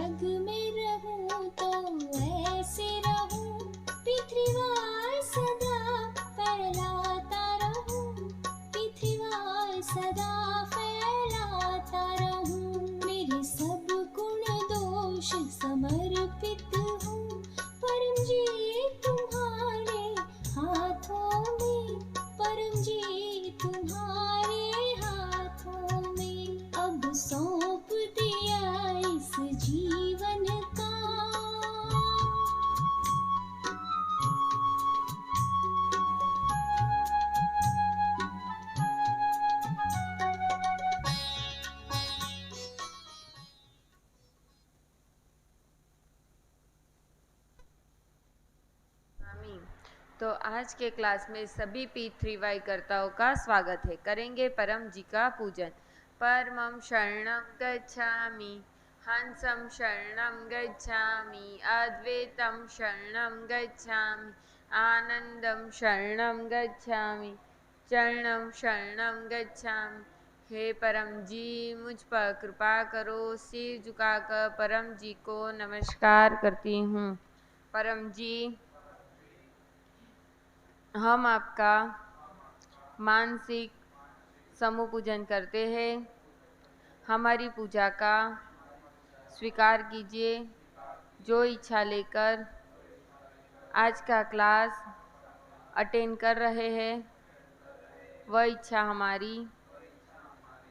जग में रहूं तो ऐसे रहूं, पृथ्वीवार सदा फैलाता रहूं, पृथ्वीवार सदा फैलाता रहूं। मेरे सब गुण दोष समर्पित हूँ, परम जी तुम्हारे हाथों में, परम जी तुम्हारे हाथों में। अब सौंप दिया इस जीवन का, तो आज के क्लास में सभी P3Y कर्ताओं का स्वागत है। करेंगे परम जी का पूजन। परमं शरणं गच्छामि, हंसं शरणं गच्छामि, अद्वैतं शरणं गच्छामि, आनंदं शरणं गच्छामि, चरणं शरणं गच्छामि। हे परम जी, मुझ पर कृपा करो। सिर झुकाकर परम जी को नमस्कार करती हूँ। परम जी, हम आपका मानसिक समूह पूजन करते हैं। हमारी पूजा का स्वीकार कीजिए। जो इच्छा लेकर आज का क्लास अटेंड कर रहे हैं, वह इच्छा हमारी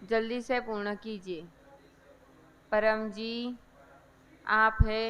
जल्दी से पूर्ण कीजिए। परम जी, आप है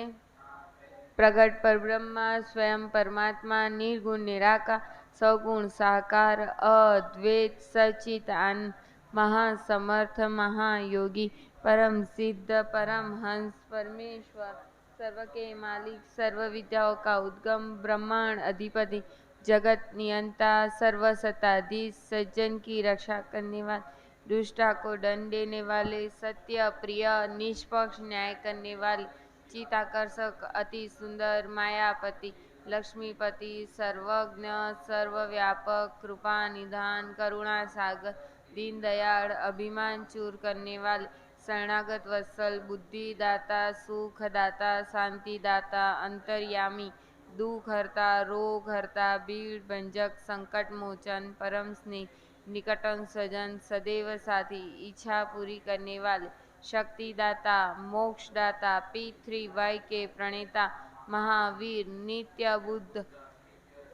प्रगट परब्रह्म, स्वयं परमात्मा, निर्गुण निराकार, सगुण साकार, अद्वैत सचित आनंद, महासमर्थ महायोगी, परम सिद्ध परम हंस परमेश्वर, सर्व के मालिक, सर्व विद्याओं का उद्गम, ब्रह्मांड अधिपति, जगत नियंता, सर्व सत्ताधीश, सज्जन की रक्षा करने वाले, दुष्टा को दंड देने वाले, सत्य प्रिय निष्पक्ष न्याय करने वाले, चिताकर्षक अति सुंदर मायापति, लक्ष्मीपति, सर्वज्ञ सर्वव्यापक, कृपा निधान, करुणा सागर, दीन दयाल, अभिमान चूर करने वाले, शरणागत वत्सल, बुद्धि दाता, सुख दाता, शांति दाता, अंतर्यामी, दुख हरता, रोग हरता, बीड़ भंजक, संकट मोचन, परम स्नेह, निकटन सजन, सदैव साथी, इच्छा पूरी करने वाले, शक्तिदाता, मोक्षदाता, P3Y के प्रणेता, महावीर, नित्य बुद्ध,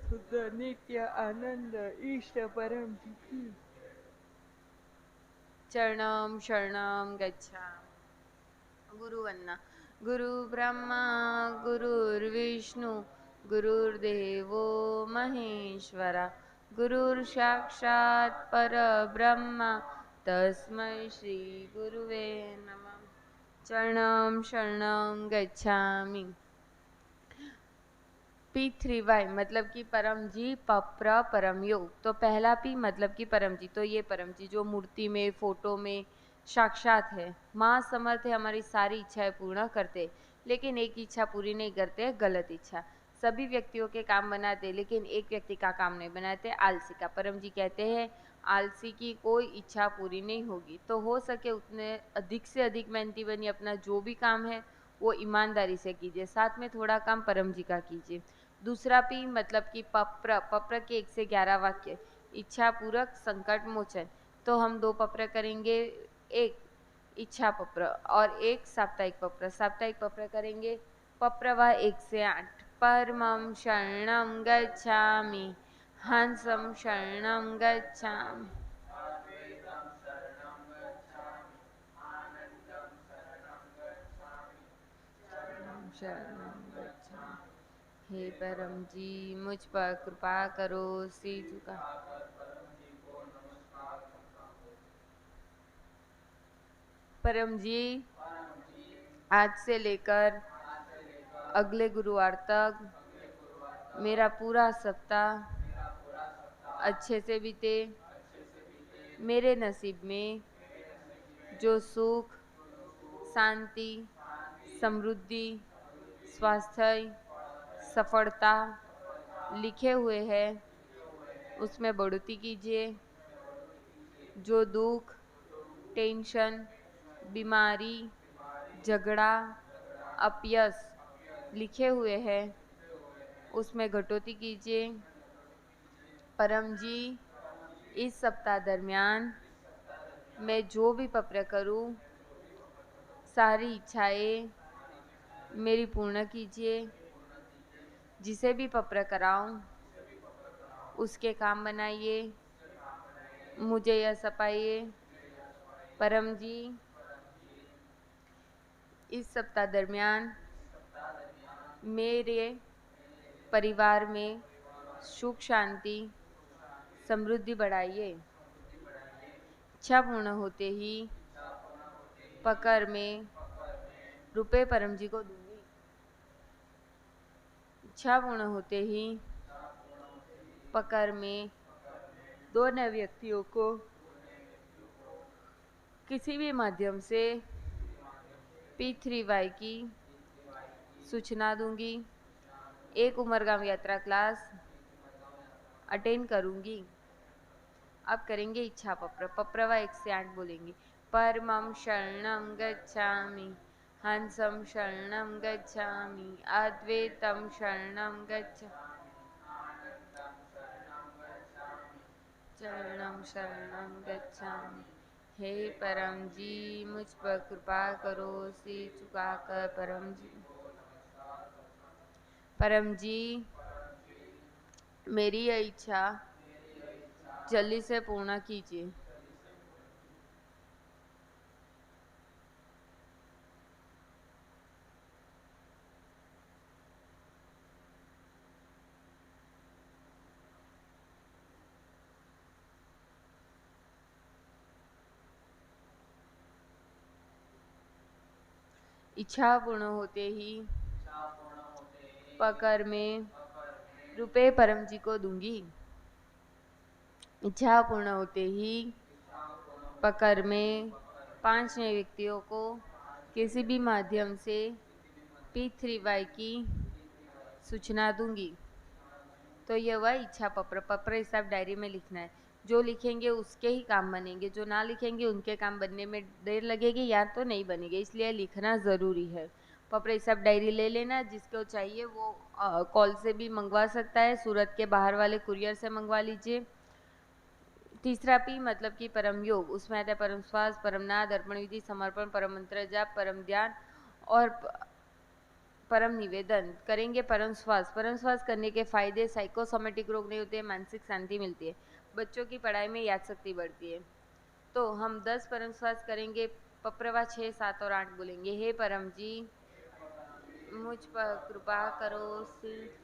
शुद्ध नित्य आनंद, ईष्ट परम जी, चरणं शरणं गच्छामि। गुरुवंदना। गुरु ब्रह्मा गुरुर्विष्णु गुरुर्देवो महेश्वरा, गुरुर् साक्षात् परब्रह्म, तस्मै श्री गुरुवे नमः। चरणं शरणं गच्छामि। P3Y मतलब कि परम जी, पप्र परम योग। तो पहला P मतलब कि परम जी, तो ये परम जी जो मूर्ति में, फोटो में साक्षात है, महासमर्थ है, हमारी सारी इच्छाएं पूर्ण करते, लेकिन एक इच्छा पूरी नहीं करते, गलत इच्छा। सभी व्यक्तियों के काम बनाते, लेकिन एक व्यक्ति का काम नहीं बनाते, आलसी का। परम जी कहते हैं आलसी की कोई इच्छा पूरी नहीं होगी। तो हो सके उतने अधिक से अधिक मेहनती बनिए, अपना जो भी काम है वो ईमानदारी से कीजिए, साथ में थोड़ा काम परम जी का कीजिए। दूसरा P मतलब कि पप्र, पप्र के 1 से 11 वाक्य, इच्छा पूरक, संकट मोचन। तो हम 2 पप्र करेंगे, एक इच्छा पप्र और एक साप्ताहिक पप्र। साप्ताहिक पप्र करेंगे पप्रवा 1 से 8। परमं शरणं गच्छामि, हंसं शरणं गच्छामि, शरणं गच्छामि। हे परम जी, मुझ पर कृपा करो। सिर झुका। परम जी, आज से लेकर अगले गुरुवार तक मेरा पूरा सप्ताह अच्छे से बीते। मेरे नसीब में जो सुख, शांति, समृद्धि, स्वास्थ्य, सफलता लिखे हुए हैं, उसमें बढ़ोतरी कीजिए। जो दुख, टेंशन, बीमारी, झगड़ा, अपयश लिखे हुए हैं उसमें घटोती कीजिए। परम जी, इस सप्ताह दरमियान मैं जो भी पप्र करूं सारी इच्छाएं मेरी पूर्ण कीजिए। जिसे भी पप्र कराऊं उसके काम बनाइए, मुझे यह सपाइए। परम जी, इस सप्ताह दरमियान मेरे परिवार में सुख शांति समृद्धि बढ़ाइए। इच्छा पूर्ण होते ही पकर में रुपए परम जी को दूंगी। इच्छा पूर्ण होते ही पकर में 2 नए व्यक्तियों को किसी भी माध्यम से P3Y की सूचना दूंगी। एक उमरगाम यात्रा क्लास अटेंड करूंगी। अब करेंगे इच्छा पप्र। पप्रवा 1 से 8 बोलेंगे। परमं शरणं गच्छामि, हंसं शरणं गच्छामि, अद्वैतं शरणं चरणं शरणं गच्छामि। हे परम जी, मुझ पर कृपा करो, सिर झुकाकर परम जी। परम जी, मेरी यह इच्छा जल्दी से पूर्ण कीजिए। इच्छा पूर्ण होते ही पकर में रुपए परम जी को दूंगी। इच्छा पूर्ण होते ही पकर में 5 नए व्यक्तियों को किसी भी माध्यम से P3Y की सूचना दूंगी। तो यह वह इच्छा पप्र हिसाब डायरी में लिखना है। जो लिखेंगे उसके ही काम बनेंगे, जो ना लिखेंगे उनके काम बनने में देर लगेगी या तो नहीं बनेंगे, इसलिए लिखना ज़रूरी है। पप्र हिसाब डायरी ले लेना, जिसको चाहिए वो कॉल से भी मंगवा सकता है, सूरत के बाहर वाले कुरियर से मंगवा लीजिए। तीसरा P मतलब कि परम योग, उसमें आता है परम श्वास, परम नाद, अर्पण विधि, समर्पण, परम मंत्र जाप, परम ध्यान और परम निवेदन। करेंगे परम श्वास। परम श्वास करने के फायदे, साइकोसोमेटिक रोग नहीं होते, मानसिक शांति मिलती है, बच्चों की पढ़ाई में याद शक्ति बढ़ती है। तो हम 10 परम श्वास करेंगे। पप्रवा 6, 7 और 8 बोलेंगे। हे परम जी, मुझ पर कृपा करो, सिर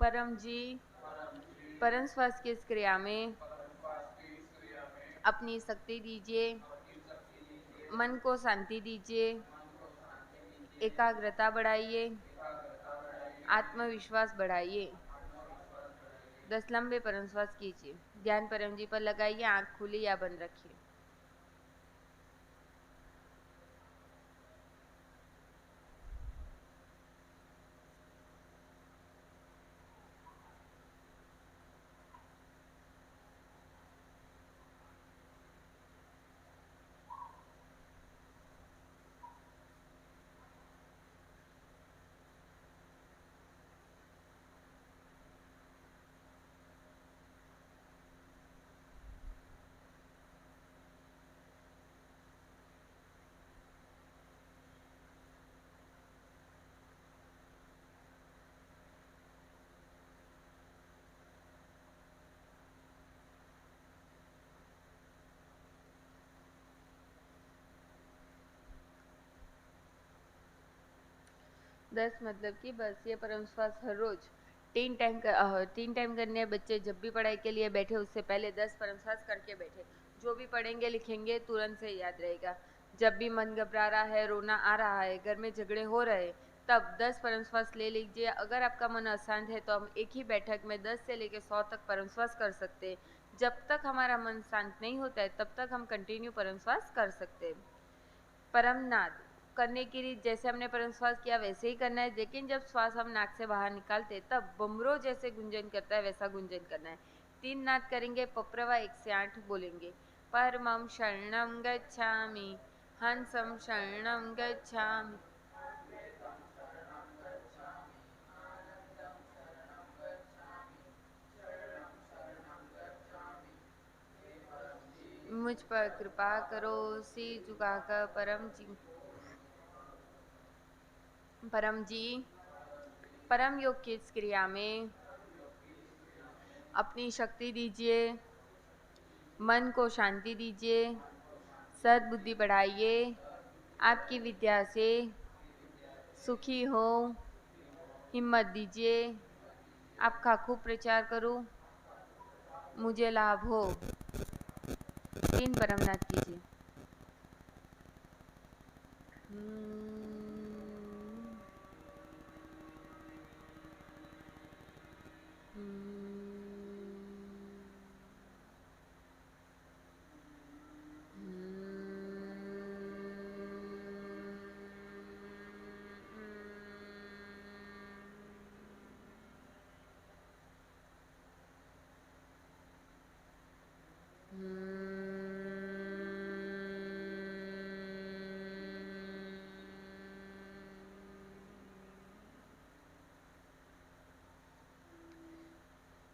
परम जी, परम श्वास की इस क्रिया में अपनी शक्ति दीजिए, मन को शांति दीजिए, एकाग्रता बढ़ाइए, आत्मविश्वास बढ़ाइए। 10 लंबे परम श्वास कीजिए। ध्यान परम जी पर लगाइए, आंख खुली या बंद रखिए। दस मतलब कि बस ये परम श्वास हर रोज 3 टाइम करने हैं। बच्चे जब भी पढ़ाई के लिए बैठे उससे पहले 10 परम श्वास करके बैठे। जो भी पढ़ेंगे लिखेंगे तुरंत से याद रहेगा। जब भी मन घबरा रहा है, रोना आ रहा है, घर में झगड़े हो रहे, तब 10 परम श्वास ले लीजिए। अगर आपका मन अशांत है तो हम एक ही बैठक में 10 से लेकर 100 तक परम श्वास कर सकते हैं। जब तक हमारा मन शांत नहीं होता है तब तक हम कंटिन्यू परम श्वास कर सकते हैं। परम नाद करने की रीत, जैसे हमने परम श्वास किया वैसे ही करना है, लेकिन जब श्वास हम नाक से बाहर निकालते तब बमरो जैसे गुंजन करता है वैसा गुंजन करना है। 3 नाद करेंगे। पप्रवा 1 से 8 बोलेंगे। परमं शरणं गच्छामि, हंसं शरणं गच्छामि। मुझ पर कृपा करो, सिर झुकाकर परम जी परम योग की इस क्रिया में अपनी शक्ति दीजिए, मन को शांति दीजिए, सद्बुद्धि बढ़ाइए, आपकी विद्या से सुखी हो, हिम्मत दीजिए, आपका खूब प्रचार करूं, मुझे लाभ हो। 3 परमनाथ कीजिए।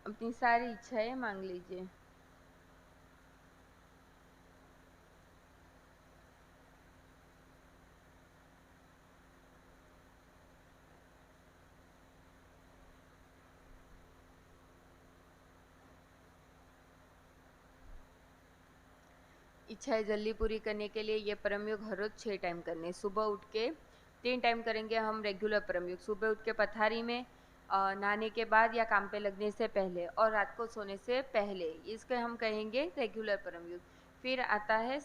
अपनी सारी इच्छाएं मांग लीजिए। इच्छाएं जल्दी पूरी करने के लिए ये परमयोग हर रोज 6 टाइम करने। सुबह उठ के 3 टाइम करेंगे हम रेगुलर परमयोग। सुबह उठ के पथारी में नहाने के बाद या काम पे लगने से पहले और रात को सोने से पहले, इसके हम कहेंगे रेगुलर परमयोग। फिर आता है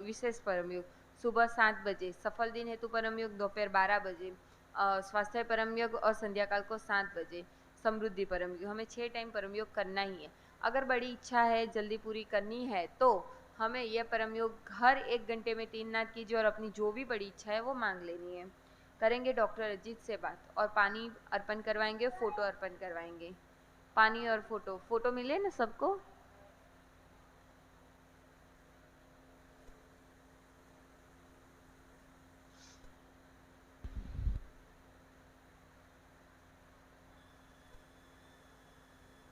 विशेष परमयोग। सुबह 7 बजे सफल दिन हेतु परमयोग, दोपहर 12 बजे स्वास्थ्य परमयोग और संध्या काल को 7 बजे समृद्धि परमयोग। हमें 6 टाइम परमयोग करना ही है। अगर बड़ी इच्छा है, जल्दी पूरी करनी है, तो हमें यह परमयोग हर 1 घंटे में 3 नाथ कीजिए और अपनी जो भी बड़ी इच्छा है वो मांग लेनी है। करेंगे डॉक्टर अजीत से बात और पानी अर्पण करवाएंगे, फोटो अर्पण करवाएंगे। पानी और फोटो मिले ना सबको?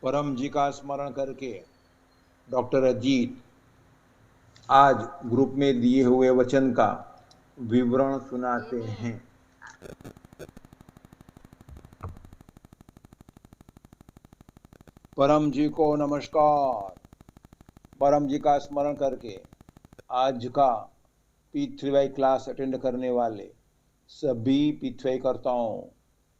परम जी का स्मरण करके डॉक्टर अजीत आज ग्रुप में दिए हुए वचन का विवरण सुनाते हैं। परम जी को नमस्कार। परम जी का स्मरण करके आज का P3Y क्लास अटेंड करने वाले सभी P3Y कर्ताओं,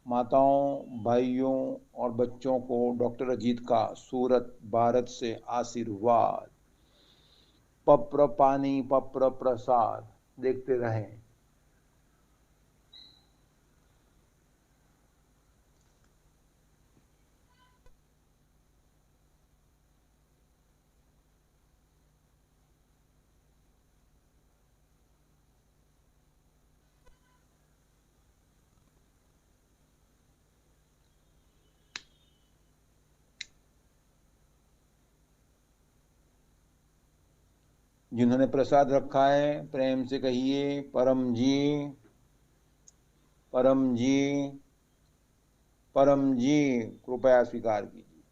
माताओं, भाइयों और बच्चों को डॉक्टर अजीत का सूरत भारत से आशीर्वाद। पप्र पानी पप्र प्रसाद देखते रहें। जिन्होंने प्रसाद रखा है प्रेम से कहिए परम जी, परम जी, परम जी कृपया स्वीकार कीजिए।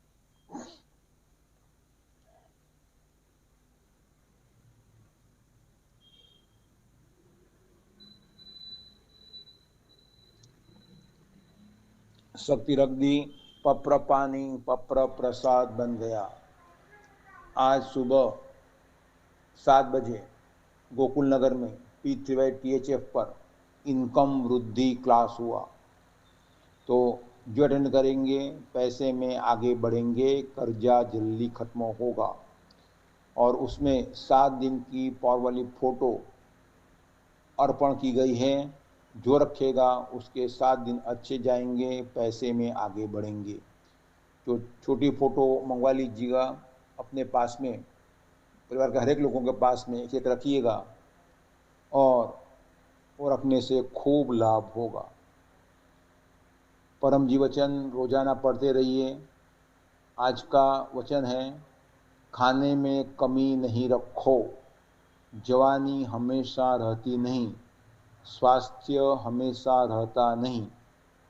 शक्ति रख दी, पप्र पानी पप्र प्रसाद बन गया। आज सुबह 7 बजे गोकुल नगर में P3Y THF पर इनकम वृद्धि क्लास हुआ। तो जो अटेंड करेंगे पैसे में आगे बढ़ेंगे, कर्जा जल्दी खत्म होगा। और उसमें 7 दिन की पावर वाली फोटो अर्पण की गई है। जो रखेगा उसके 7 दिन अच्छे जाएंगे, पैसे में आगे बढ़ेंगे। तो छोटी फोटो मंगवा लीजिएगा अपने पास में, परिवार के हर एक लोगों के पास में एक रखिएगा और वो रखने से खूब लाभ होगा। परम जी वचन रोजाना पढ़ते रहिए। आज का वचन है खाने में कमी नहीं रखो, जवानी हमेशा रहती नहीं, स्वास्थ्य हमेशा रहता नहीं,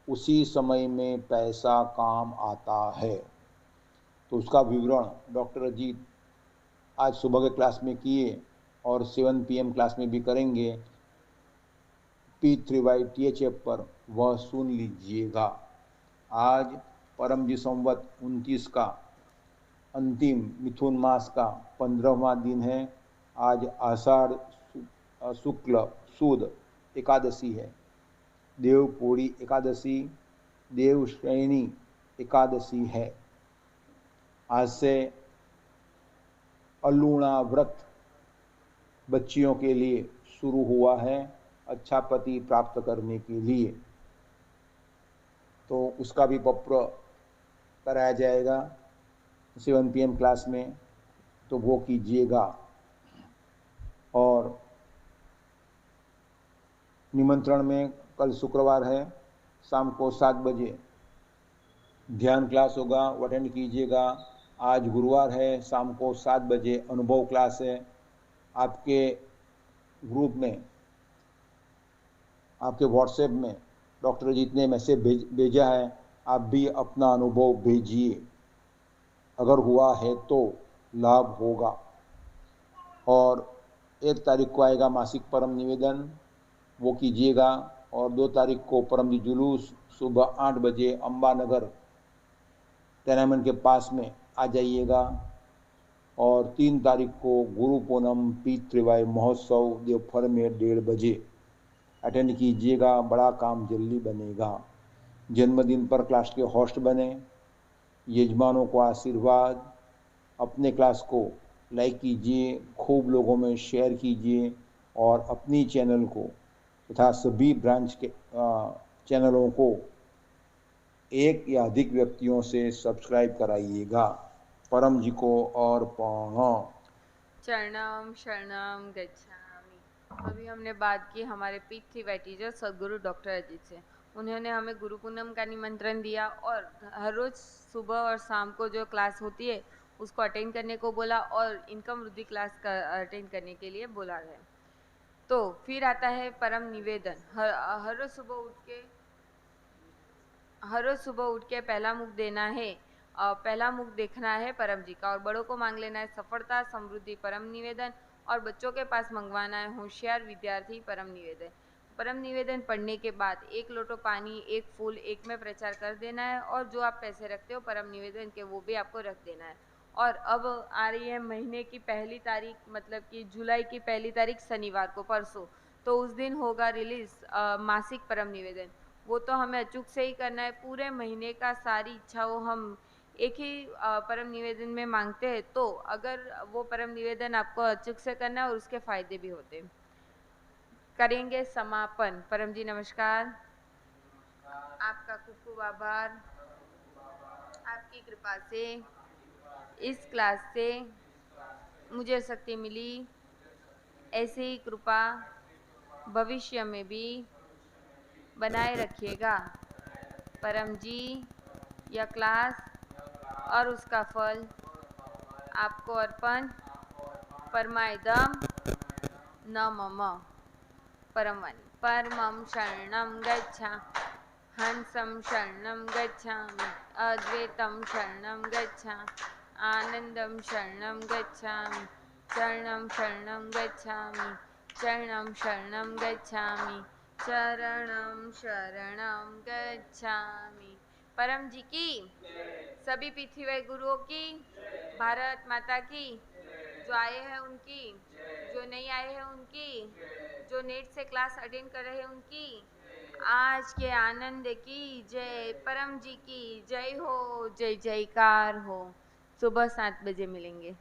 उसी समय में पैसा काम आता है। तो उसका विवरण डॉक्टर अजीत आज सुबह के क्लास में किए और 7 PM क्लास में भी करेंगे। P3YTHF पर वह सुन लीजिएगा। आज परमजी संवत 29 का अंतिम मिथुन मास का 15वां दिन है। आज आषाढ़ शुक्ल सुद एकादशी है, देवपोड़ी एकादशी, देवश्रेणी एकादशी है। आज से अलूणा व्रत बच्चियों के लिए शुरू हुआ है, अच्छा पति प्राप्त करने के लिए। तो उसका भी पप्र कराया जाएगा 7 PM क्लास में, तो वो कीजिएगा। और निमंत्रण में कल शुक्रवार है, शाम को 7 बजे ध्यान क्लास होगा, वो अटेंड कीजिएगा। आज गुरुवार है, शाम को 7 बजे अनुभव क्लास है। आपके ग्रुप में, आपके व्हाट्सएप में डॉक्टर अजीत ने मैसेज भेजा है, आप भी अपना अनुभव भेजिए, अगर हुआ है तो लाभ होगा। और 1 तारीख को आएगा मासिक परम निवेदन, वो कीजिएगा। और 2 तारीख को परम जुलूस सुबह 8 बजे अंबानगर टेनामेंट के पास में आ जाइएगा। और 3 तारीख को गुरु पूनम P3Y महोत्सव देवफर में 1:30 बजे अटेंड कीजिएगा, बड़ा काम जल्दी बनेगा। जन्मदिन पर क्लास के होस्ट बने, यजमानों को आशीर्वाद, अपने क्लास को लाइक कीजिए, खूब लोगों में शेयर कीजिए और अपनी चैनल को तथा सभी ब्रांच के चैनलों को 1 या अधिक व्यक्तियों से सब्सक्राइब कराइएगा। परम जी को और चरणम शरणम गच्छामि। अभी हमने बात की हमारे P3Y टीचर सदगुरु डॉक्टर अजीत से। उन्होंने हमें गुरु पूनम का निमंत्रण दिया और हर रोज सुबह और शाम को जो क्लास होती है उसको अटेंड करने को बोला और इनकम वृद्धि क्लास का अटेंड करने के लिए बोला है। तो फिर आता है परम निवेदन। हर रोज सुबह उठ के पहला मुख देना है, पहला मुख देखना है परम जी का और बड़ों को मांग लेना है सफलता समृद्धि परम निवेदन और बच्चों के पास मंगवाना है होशियार विद्यार्थी परम निवेदन। परम निवेदन पढ़ने के बाद 1 लोटो पानी, 1 फूल, 1 में प्रचार कर देना है और जो आप पैसे रखते हो परम निवेदन के वो भी आपको रख देना है। और अब आ रही है महीने की पहली तारीख, मतलब कि जुलाई की पहली तारीख शनिवार को, परसों, तो उस दिन होगा रिलीज मासिक परम निवेदन। वो तो हमें अचूक से ही करना है। पूरे महीने का सारी इच्छाओं हम एक ही परम निवेदन में मांगते हैं, तो अगर वो परम निवेदन आपको अचूक से करना है और उसके फायदे भी होते हैं। करेंगे समापन। परम जी नमस्कार। आपका खूब खूब आभार। आपकी कृपा से इस क्लास से मुझे शक्ति मिली, ऐसे ही कृपा भविष्य में भी बनाए रखिएगा। परम जी, यह क्लास और उसका फल आपको अर्पण। परमायदम न मम। परमवाणी। परमं शरणं गच्छामि, हंसं शरणं गच्छामि, अद्वैतं शरणं गच्छामि, आनंदं शरणं गच्छामि, चरणं शरणं गच्छामि, चरणं शरणं गच्छामि, चरणं शरणं गच्छामि। परम जी की, सभी P3Y गुरुओं की, भारत माता की, जो आए हैं उनकी, जो नहीं आए हैं उनकी, जो नेट से क्लास अटेंड कर रहे हैं उनकी, आज के आनंद की जय। परम जी की जय हो, जय जयकार हो। सुबह 7 बजे मिलेंगे।